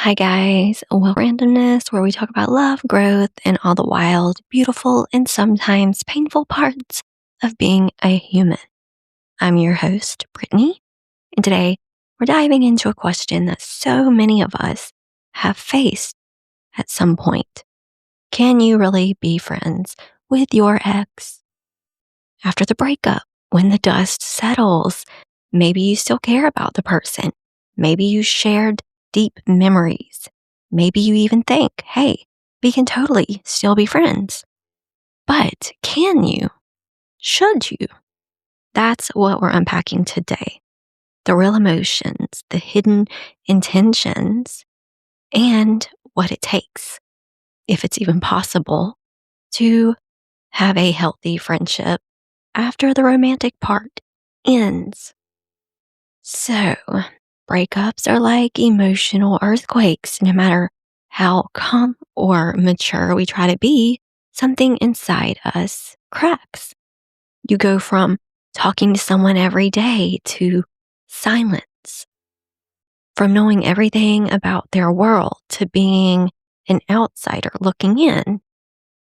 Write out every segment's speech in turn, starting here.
Hi, guys. Well, randomness, where we talk about love, growth, and all the wild, beautiful, and sometimes painful parts of being a human. I'm your host, Brittany, and today we're diving into a question that so many of us have faced at some point. Can you really be friends with your ex? After the breakup, when the dust settles, maybe you still care about the person. Maybe you shared deep memories. Maybe you even think, hey, we can totally still be friends. But can you? Should you? That's what we're unpacking today. The real emotions, the hidden intentions, and what it takes, if it's even possible, to have a healthy friendship after the romantic part ends. So, breakups are like emotional earthquakes. No matter how calm or mature we try to be, something inside us cracks. You go from talking to someone every day to silence, from knowing everything about their world to being an outsider looking in.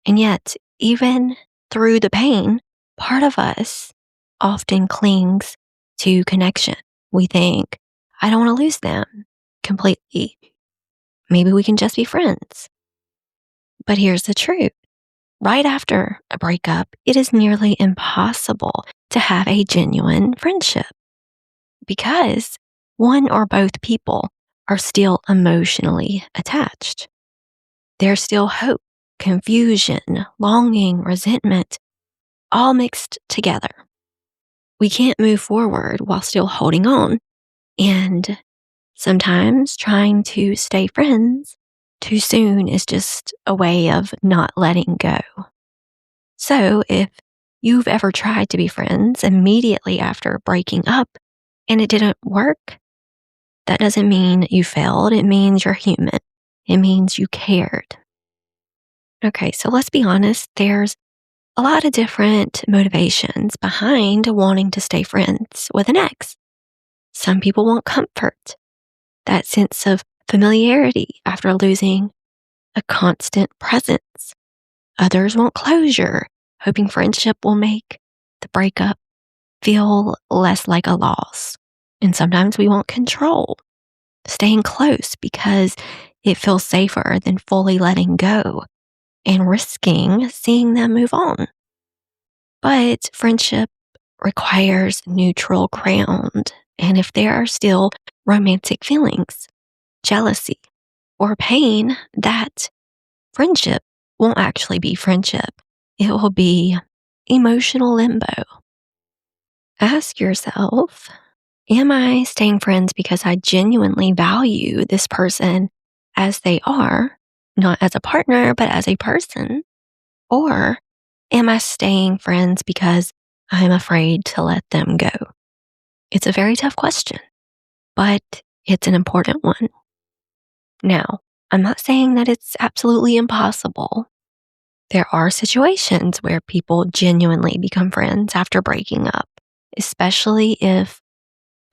And yet, even through the pain, part of us often clings to connection. We think, I don't want to lose them completely. Maybe we can just be friends. But here's the truth. Right after a breakup, it is nearly impossible to have a genuine friendship because one or both people are still emotionally attached. There's still hope, confusion, longing, resentment, all mixed together. We can't move forward while still holding on. And sometimes trying to stay friends too soon is just a way of not letting go. So if you've ever tried to be friends immediately after breaking up and it didn't work, that doesn't mean you failed. It means you're human. It means you cared. Okay, so let's be honest. There's a lot of different motivations behind wanting to stay friends with an ex. Some people want comfort, that sense of familiarity after losing a constant presence. Others want closure, hoping friendship will make the breakup feel less like a loss. And sometimes we want control, staying close because it feels safer than fully letting go and risking seeing them move on. But friendship requires neutral ground. And if there are still romantic feelings, jealousy, or pain, that friendship won't actually be friendship. It will be emotional limbo. Ask yourself, am I staying friends because I genuinely value this person as they are, not as a partner, but as a person? Or am I staying friends because I'm afraid to let them go? It's a very tough question, but it's an important one. Now, I'm not saying that it's absolutely impossible. There are situations where people genuinely become friends after breaking up, especially if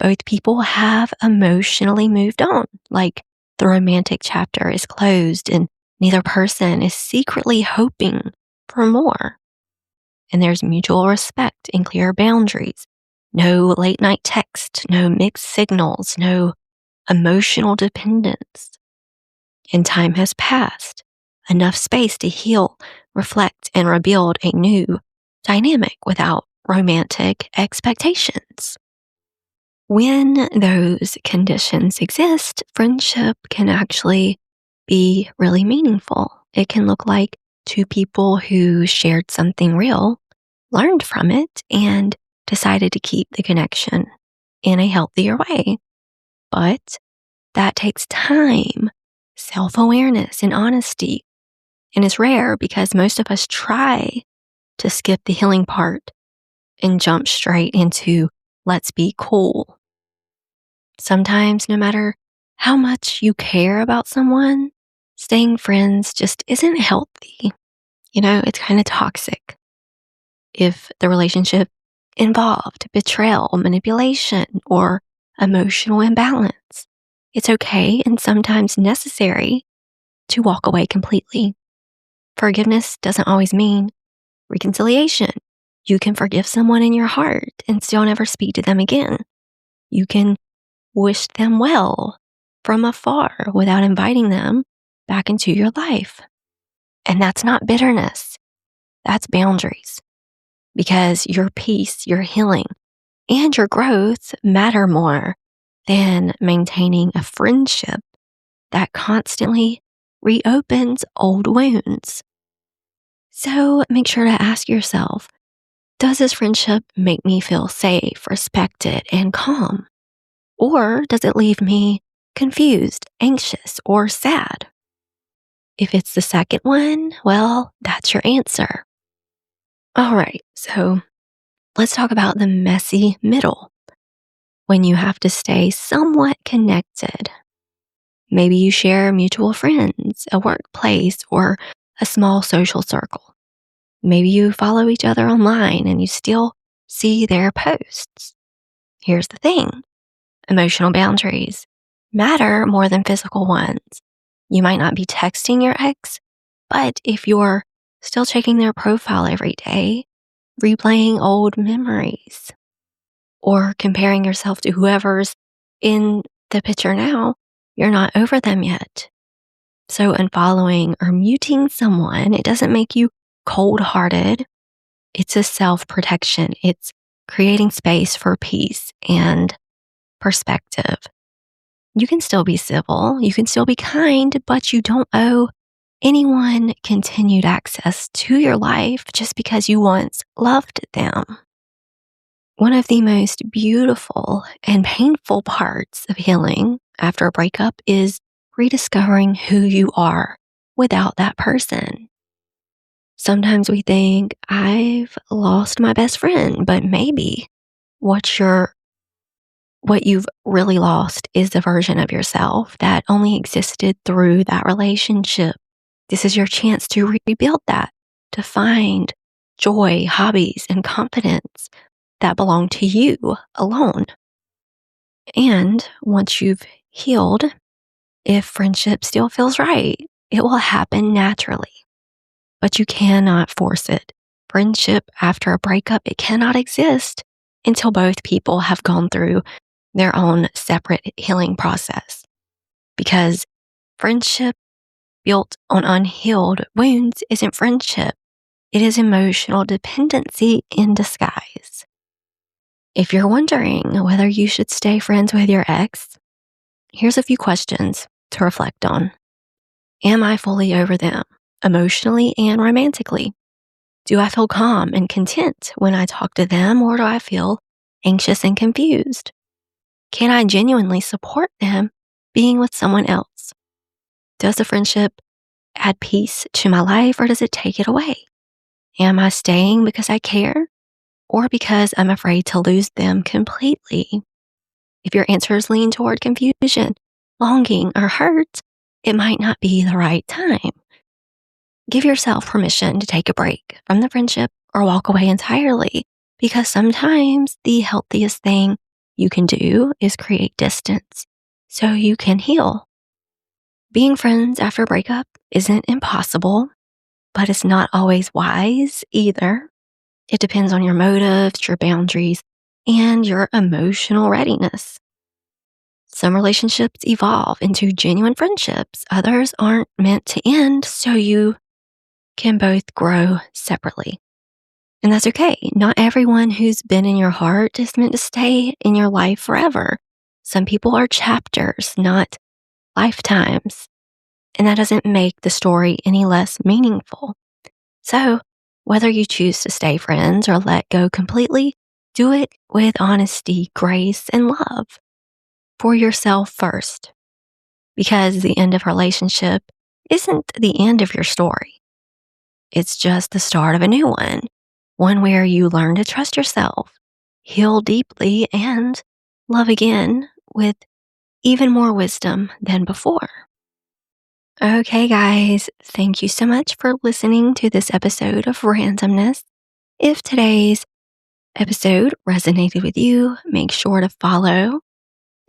both people have emotionally moved on, like the romantic chapter is closed and neither person is secretly hoping for more. And there's mutual respect and clear boundaries. No late night text, no mixed signals, no emotional dependence. And time has passed, enough space to heal, reflect, and rebuild a new dynamic without romantic expectations. When those conditions exist, friendship can actually be really meaningful. It can look like two people who shared something real, learned from it, and decided to keep the connection in a healthier way. But that takes time, self awareness, and honesty. And it's rare because most of us try to skip the healing part and jump straight into let's be cool. Sometimes, no matter how much you care about someone, staying friends just isn't healthy. It's kind of toxic. If the relationship involved betrayal, manipulation, or emotional imbalance, It's okay and sometimes necessary to walk away completely. Forgiveness doesn't always mean reconciliation. You can forgive someone in your heart and still never speak to them again. You can wish them well from afar without inviting them back into your life. And that's not bitterness, that's boundaries. Because your peace, your healing, and your growth matter more than maintaining a friendship that constantly reopens old wounds. So make sure to ask yourself, does this friendship make me feel safe, respected, and calm? Or does it leave me confused, anxious, or sad? If it's the second one, well, that's your answer. All right, so let's talk about the messy middle when you have to stay somewhat connected. Maybe you share mutual friends, a workplace, or a small social circle. Maybe you follow each other online and you still see their posts. Here's the thing, emotional boundaries matter more than physical ones. You might not be texting your ex, but if you're still checking their profile every day, replaying old memories, or comparing yourself to whoever's in the picture now, you're not over them yet. So unfollowing or muting someone, it doesn't make you cold-hearted. It's a self-protection. It's creating space for peace and perspective. You can still be civil, you can still be kind, but you don't owe anyone continued access to your life just because you once loved them. One of the most beautiful and painful parts of healing after a breakup is rediscovering who you are without that person. Sometimes we think, I've lost my best friend, but maybe what you've really lost is the version of yourself that only existed through that relationship. This is your chance to rebuild that, to find joy, hobbies, and confidence that belong to you alone. And once you've healed, if friendship still feels right, it will happen naturally. But you cannot force it. Friendship after a breakup, it cannot exist until both people have gone through their own separate healing process. Because friendship built on unhealed wounds isn't friendship. It is emotional dependency in disguise. If you're wondering whether you should stay friends with your ex, here's a few questions to reflect on. Am I fully over them, emotionally and romantically? Do I feel calm and content when I talk to them, or do I feel anxious and confused? Can I genuinely support them being with someone else? Does the friendship add peace to my life, or does it take it away? Am I staying because I care, or because I'm afraid to lose them completely? If your answers lean toward confusion, longing, or hurt, it might not be the right time. Give yourself permission to take a break from the friendship or walk away entirely, because sometimes the healthiest thing you can do is create distance so you can heal. Being friends after a breakup isn't impossible, but it's not always wise either. It depends on your motives, your boundaries, and your emotional readiness. Some relationships evolve into genuine friendships. Others aren't meant to end, so you can both grow separately. And that's okay. Not everyone who's been in your heart is meant to stay in your life forever. Some people are chapters, not lifetimes. And that doesn't make the story any less meaningful. So, whether you choose to stay friends or let go completely, do it with honesty, grace, and love for yourself first. Because the end of a relationship isn't the end of your story. It's just the start of a new one where you learn to trust yourself, heal deeply, and love again with even more wisdom than before. Okay, guys, thank you so much for listening to this episode of Randomness. If today's episode resonated with you, make sure to follow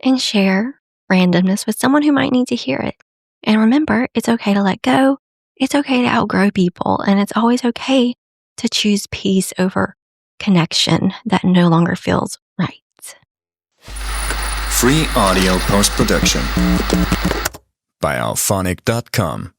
and share randomness with someone who might need to hear it. And remember, it's okay to let go. It's okay to outgrow people. And it's always okay to choose peace over connection that no longer feels right. Free audio post-production by alphonic.com.